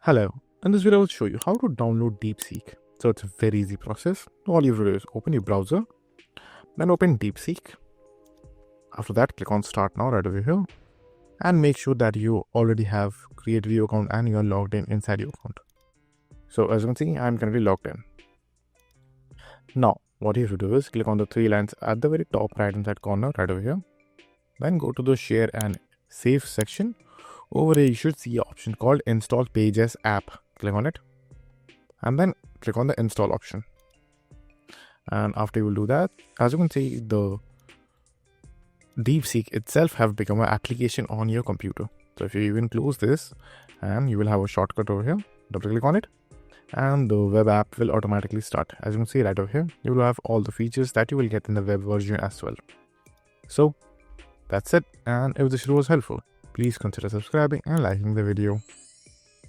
Hello, in this video I will show you how to download Deepseek. So it's a very easy process. All you have to do is open your browser, then open Deepseek. After that, click on Start Now right over here and make sure that you already have created your account and you are logged in inside your account. So as you can see, I'm currently logged in. Now, what you have to do is click on the three lines at the very top right hand side corner right over here. Then go to the Share and Save section. Over here, you should see an option called Install Pages App. Click on it and then click on the Install option. And after you will do that, as you can see, the Deepseek itself have become an application on your computer. So if you even close this, and you will have a shortcut over here, double click on it, and the web app will automatically start. As you can see right over here, you will have all the features that you will get in the web version as well. So that's it, and if this video was helpful, please consider subscribing and liking the video.